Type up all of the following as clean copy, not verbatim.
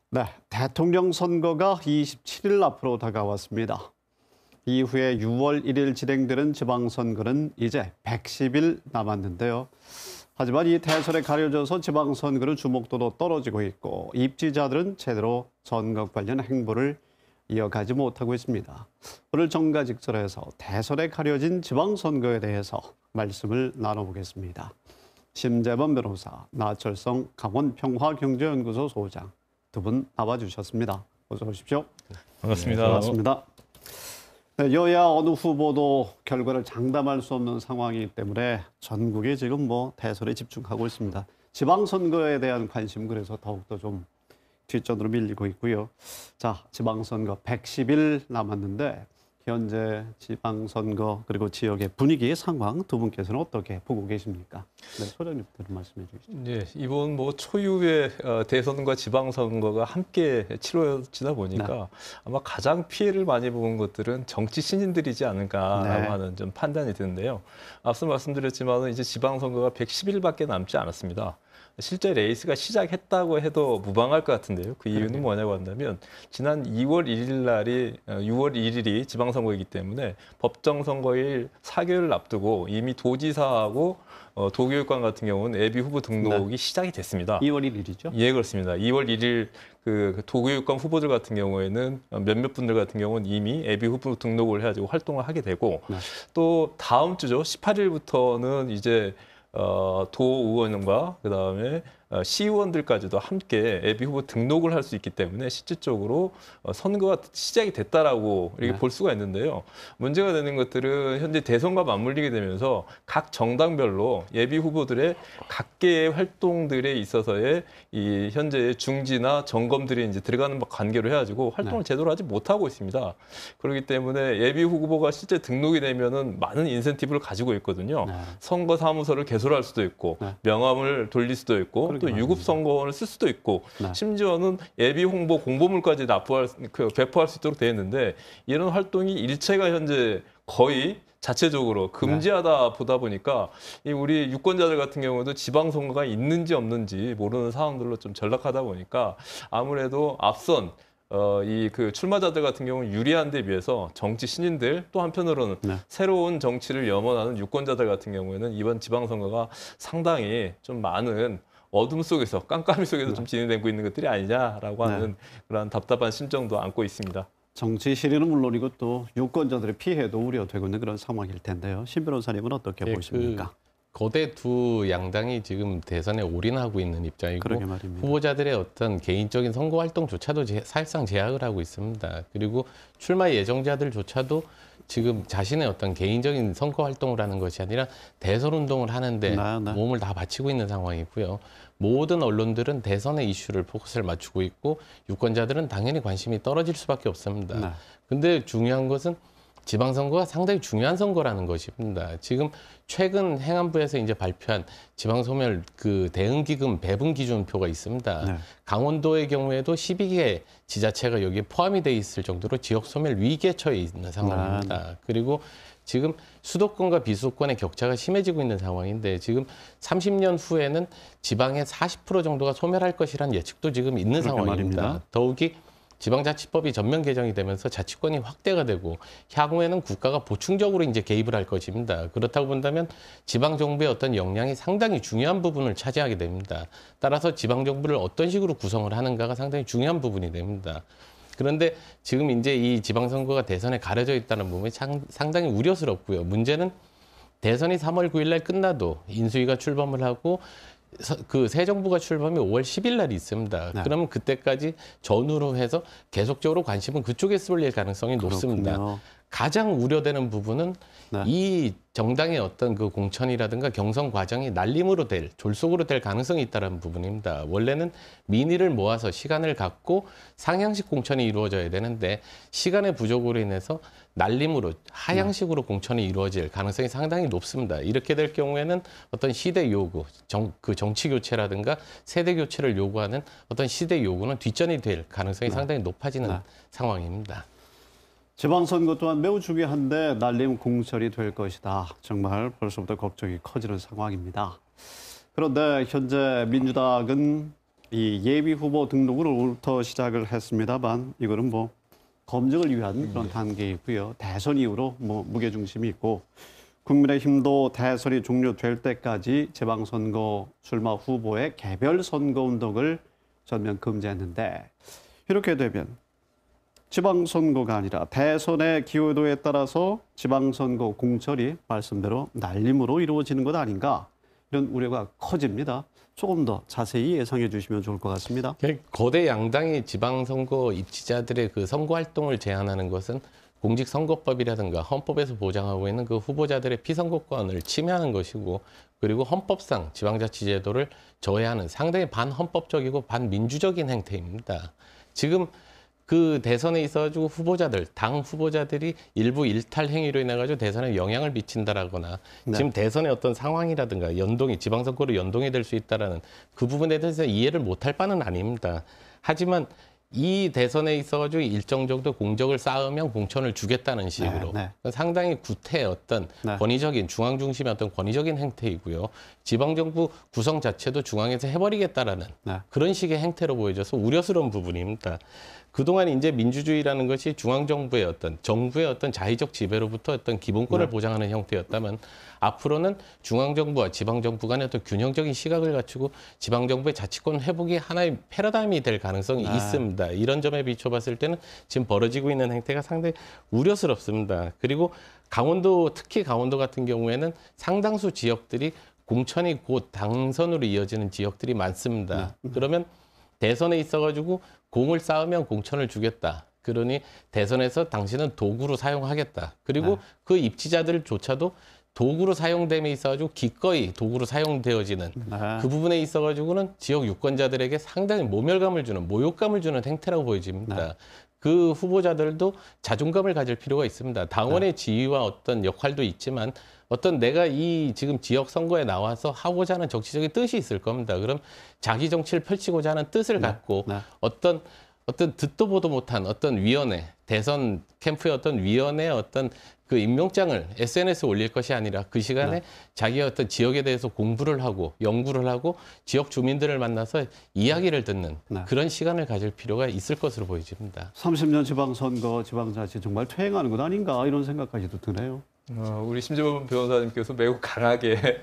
네, 대통령 선거가 27일 앞으로 다가왔습니다. 이후에 6월 1일 진행되는 지방선거는 이제 110일 남았는데요. 하지만 이 대선에 가려져서 지방선거는 주목도도 떨어지고 있고 입지자들은 제대로 선거 관련 행보를 이어가지 못하고 있습니다. 오늘 정가직설에서 대선에 가려진 지방선거에 대해서 말씀을 나눠보겠습니다. 심재범 변호사, 나철성 강원평화경제연구소 소장 두 분 나와주셨습니다. 어서 오십시오. 반갑습니다. 네, 반갑습니다. 네, 여야 어느 후보도 결과를 장담할 수 없는 상황이기 때문에 전국이 지금 대선에 집중하고 있습니다. 지방선거에 대한 관심 그래서 더욱더 좀 뒷전으로 밀리고 있고요. 자, 지방선거 110일 남았는데 현재 지방선거 그리고 지역의 분위기 상황 두 분께서는 어떻게 보고 계십니까? 네, 소장님부터 말씀해 주시죠. 네, 이번 초유의 대선과 지방선거가 함께 치러지다 보니까 네. 아마 가장 피해를 많이 본 것들은 정치 신인들이지 않을까라고 네. 하는 좀 판단이 드는데요. 앞서 말씀드렸지만 이제 지방선거가 110일밖에 남지 않았습니다. 실제 레이스가 시작했다고 해도 무방할 것 같은데요. 그 이유는 뭐냐고 한다면 지난 2월 1일 날이 6월 1일이 지방선거이기 때문에 법정선거일 4개월을 앞두고 이미 도지사하고 도교육관 같은 경우는 예비 후보 등록이 시작이 됐습니다. 2월 1일이죠? 예, 그렇습니다. 2월 1일 그 도교육관 후보들 같은 경우에는 몇몇 분들 같은 경우는 이미 예비 후보 등록을 해가지고 활동을 하게 되고 또 다음 주죠. 18일부터는 이제 도의원과 그다음에 시의원들까지도 함께 예비 후보 등록을 할 수 있기 때문에 실질적으로 선거가 시작이 됐다라고 이렇게 볼 수가 있는데요. 문제가 되는 것들은 현재 대선과 맞물리게 되면서 각 정당별로 예비 후보들의 각계의 활동들에 있어서의 이 현재의 중지나 점검들이 이제 들어가는 관계로 해가지고 활동을 제대로 하지 못하고 있습니다. 그렇기 때문에 예비 후보가 실제 등록이 되면은 많은 인센티브를 가지고 있거든요. 선거 사무소를 개설할 수도 있고 명함을 돌릴 수도 있고 또 유급 선거원을 쓸 수도 있고 심지어는 예비 홍보 공보물까지 배포할 수 있도록 되어 있는데 이런 활동이 일체가 현재 거의 자체적으로 금지하다 보다 보니까 우리 유권자들 같은 경우도 지방선거가 있는지 없는지 모르는 상황들로 좀 전락하다 보니까 아무래도 앞선 출마자들 같은 경우는 유리한 데 비해서 정치 신인들 또 한편으로는 새로운 정치를 염원하는 유권자들 같은 경우에는 이번 지방선거가 상당히 좀 많은 어둠 속에서 깜깜이 속에서 좀 진행되고 있는 것들이 아니냐라고 하는 그런 답답한 심정도 안고 있습니다. 정치 실현은 물론이고 또 유권자들의 피해도 우려되고 있는 그런 상황일 텐데요. 신 변호사님은 어떻게 보십니까? 거대 두 양당이 지금 대선에 올인하고 있는 입장이고 후보자들의 어떤 개인적인 선거 활동조차도 사실상 제약을 하고 있습니다. 그리고 출마 예정자들조차도 지금 자신의 어떤 개인적인 선거 활동을 하는 것이 아니라 대선 운동을 하는데 몸을 다 바치고 있는 상황이고요. 모든 언론들은 대선의 이슈를 포커스를 맞추고 있고 유권자들은 당연히 관심이 떨어질 수밖에 없습니다. 근데 중요한 것은 지방선거가 상당히 중요한 선거라는 것입니다. 지금 최근 행안부에서 이제 발표한 지방소멸 대응기금 배분 기준표가 있습니다. 강원도의 경우에도 12개 지자체가 여기에 포함이 돼 있을 정도로 지역소멸 위기에 처해 있는 상황입니다. 그리고 지금 수도권과 비수도권의 격차가 심해지고 있는 상황인데 지금 30년 후에는 지방의 40% 정도가 소멸할 것이라는 예측도 지금 있는 상황입니다. 더욱이 지방자치법이 전면 개정이 되면서 자치권이 확대가 되고 향후에는 국가가 보충적으로 이제 개입을 할 것입니다. 그렇다고 본다면 지방정부의 어떤 역량이 상당히 중요한 부분을 차지하게 됩니다. 따라서 지방정부를 어떤 식으로 구성을 하는가가 상당히 중요한 부분이 됩니다. 그런데 지금 이제 이 지방선거가 대선에 가려져 있다는 부분이 상당히 우려스럽고요. 문제는 대선이 3월 9일 날 끝나도 인수위가 출범을 하고 새 정부가 출범이 5월 10일 날이 있습니다. 그러면 그때까지 전후로 해서 계속적으로 관심은 그쪽에 쏠릴 가능성이 높습니다. 가장 우려되는 부분은 이 정당의 어떤 공천이라든가 경선 과정이 날림으로 졸속으로 될 가능성이 있다는 부분입니다. 원래는 민의를 모아서 시간을 갖고 상향식 공천이 이루어져야 되는데 시간의 부족으로 인해서 날림으로 하향식으로 공천이 이루어질 가능성이 상당히 높습니다. 이렇게 될 경우에는 어떤 시대 요구, 정치 교체라든가 세대 교체를 요구하는 어떤 시대 요구는 뒷전이 될 가능성이 상당히 높아지는 상황입니다. 지방선거 또한 매우 중요한데 날림 공천이 될 것이다. 정말 벌써부터 걱정이 커지는 상황입니다. 그런데 현재 민주당은 이 예비 후보 등록을 오늘부터 시작을 했습니다만 이거는 뭐 검증을 위한 그런 단계이고요. 대선 이후로 뭐 무게 중심이 있고 국민의힘도 대선이 종료될 때까지 지방선거 출마 후보의 개별 선거 운동을 전면 금지했는데 이렇게 되면 지방선거가 아니라 대선의 기여도에 따라서 지방선거 공천이 말씀대로 날림으로 이루어지는 것 아닌가 이런 우려가 커집니다. 조금 더 자세히 예상해 주시면 좋을 것 같습니다. 거대 양당이 지방선거 입지자들의 그 선거 활동을 제한하는 것은 공직선거법이라든가 헌법에서 보장하고 있는 그 후보자들의 피선거권을 침해하는 것이고 그리고 헌법상 지방자치제도를 저해하는 상당히 반헌법적이고 반민주적인 행태입니다. 지금 그 대선에 있어가지고 후보자들, 당 후보자들이 일부 일탈 행위로 인해가지고 대선에 영향을 미친다라거나 네. 지금 대선의 어떤 상황이라든가 연동이 지방선거로 연동이 될 수 있다라는 그 부분에 대해서 이해를 못할 바는 아닙니다. 하지만 이 대선에 있어가지고 일정 정도 공적을 쌓으면 공천을 주겠다는 식으로 네. 상당히 구태 어떤 권위적인 중앙 중심의 어떤 권위적인 행태이고요. 지방정부 구성 자체도 중앙에서 해버리겠다라는 그런 식의 행태로 보여져서 우려스러운 부분입니다. 그동안 이제 민주주의라는 것이 중앙정부의 어떤 정부의 어떤 자의적 지배로부터 어떤 기본권을 보장하는 형태였다면 앞으로는 중앙정부와 지방정부 간의 어떤 균형적인 시각을 갖추고 지방정부의 자치권 회복이 하나의 패러다임이 될 가능성이 있습니다. 이런 점에 비춰봤을 때는 지금 벌어지고 있는 행태가 상당히 우려스럽습니다. 그리고 강원도, 특히 강원도 같은 경우에는 상당수 지역들이 공천이 곧 당선으로 이어지는 지역들이 많습니다. 그러면 대선에 있어가지고 공을 쌓으면 공천을 주겠다. 그러니 대선에서 당신은 도구로 사용하겠다. 그리고 그 입지자들조차도 도구로 사용됨에 있어가지고 기꺼이 도구로 사용되어지는 그 부분에 있어가지고는 지역 유권자들에게 상당히 모멸감을 주는, 모욕감을 주는 행태라고 보여집니다. 그 후보자들도 자존감을 가질 필요가 있습니다. 당원의 지위와 어떤 역할도 있지만 어떤 내가 이 지금 지역 선거에 나와서 하고자 하는 정치적인 뜻이 있을 겁니다. 그럼 자기 정치를 펼치고자 하는 뜻을 갖고 어떤 듣도 보도 못한 어떤 위원회, 대선 캠프의 어떤 위원회의 어떤 그 임명장을 SNS에 올릴 것이 아니라 그 시간에 자기의 어떤 지역에 대해서 공부를 하고 연구를 하고 지역 주민들을 만나서 이야기를 듣는 그런 시간을 가질 필요가 있을 것으로 보여집니다. 30년 지방선거, 지방자치 정말 퇴행하는 것 아닌가 이런 생각까지도 드네요. 우리 심재범 변호사님께서 매우 강하게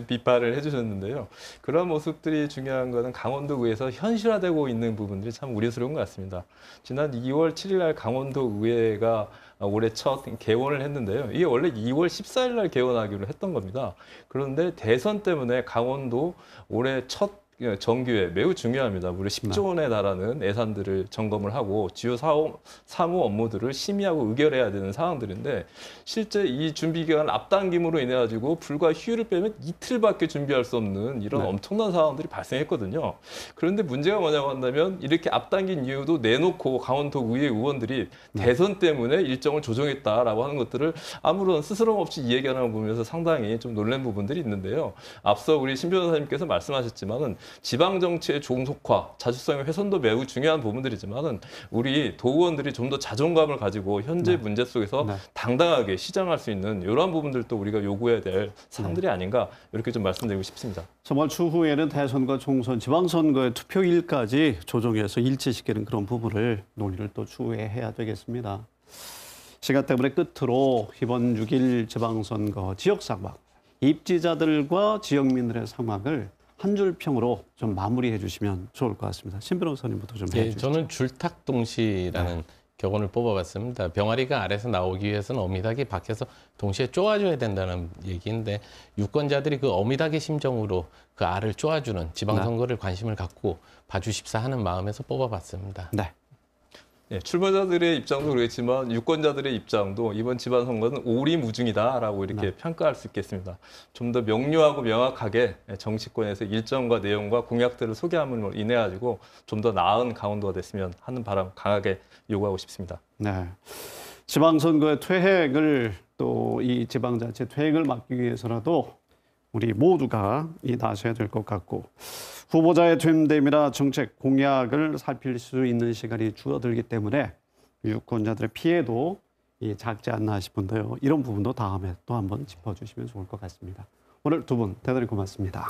비판을 해주셨는데요. 그런 모습들이 중요한 것은 강원도의회에서 현실화되고 있는 부분들이 참 우려스러운 것 같습니다. 지난 2월 7일 날 강원도의회가 올해 첫 개원을 했는데요. 이게 원래 2월 14일 날 개원하기로 했던 겁니다. 그런데 대선 때문에 강원도 올해 첫 정규회 매우 중요합니다. 무려 10조 원에 달하는 예산들을 점검을 하고 주요 사무 업무들을 심의하고 의결해야 되는 상황들인데 실제 이 준비 기간 앞당김으로 인해 가지고 불과 휴일을 빼면 이틀밖에 준비할 수 없는 이런 엄청난 상황들이 발생했거든요. 그런데 문제가 뭐냐고 한다면 이렇게 앞당긴 이유도 내놓고 강원도의회 의원들이 대선 때문에 일정을 조정했다라고 하는 것들을 아무런 스스럼 없이 이야기하는 걸 보면서 상당히 좀 놀란 부분들이 있는데요. 앞서 우리 심 변호사님께서 말씀하셨지만은 지방 정치의 종속화, 자주성의 훼손도 매우 중요한 부분들이지만은 우리 도의원들이 좀 더 자존감을 가지고 현재 문제 속에서 당당하게 시장할 수 있는 이러한 부분들도 우리가 요구해야 될 사항들이 아닌가 이렇게 좀 말씀드리고 싶습니다. 정말 추후에는 대선과 총선, 지방선거의 투표일까지 조정해서 일치시키는 그런 부분을 논의를 또 추후에 해야 되겠습니다. 시간 때문에 끝으로 이번 6일 지방선거 지역 상황, 입지자들과 지역민들의 상황을 한 줄 평으로 좀 마무리해 주시면 좋을 것 같습니다. 신 변호사님부터 좀 해주시죠. 저는 줄탁동시라는 격언을 뽑아봤습니다. 병아리가 아래서 나오기 위해서는 어미닭이 밖에서 동시에 쪼아줘야 된다는 얘기인데 유권자들이 그 어미닭의 심정으로 그 알을 쪼아주는 지방선거를 관심을 갖고 봐주십사 하는 마음에서 뽑아봤습니다. 출마자들의 입장도 그렇지만 유권자들의 입장도 이번 지방선거는 오리무중이다라고 이렇게 평가할 수 있겠습니다. 좀 더 명료하고 명확하게 정치권에서 일정과 내용과 공약들을 소개함으로 인해 가지고 좀 더 나은 강원도가 됐으면 하는 바람 강하게 요구하고 싶습니다. 지방선거의 퇴행을 또 이 지방자치 퇴행을 막기 위해서라도 우리 모두가 나서야 될 것 같고 후보자의 됨됨이나 정책 공약을 살필 수 있는 시간이 줄어들기 때문에 유권자들의 피해도 작지 않나 싶은데요. 이런 부분도 다음에 또 한번 짚어주시면 좋을 것 같습니다. 오늘 두 분 대단히 고맙습니다.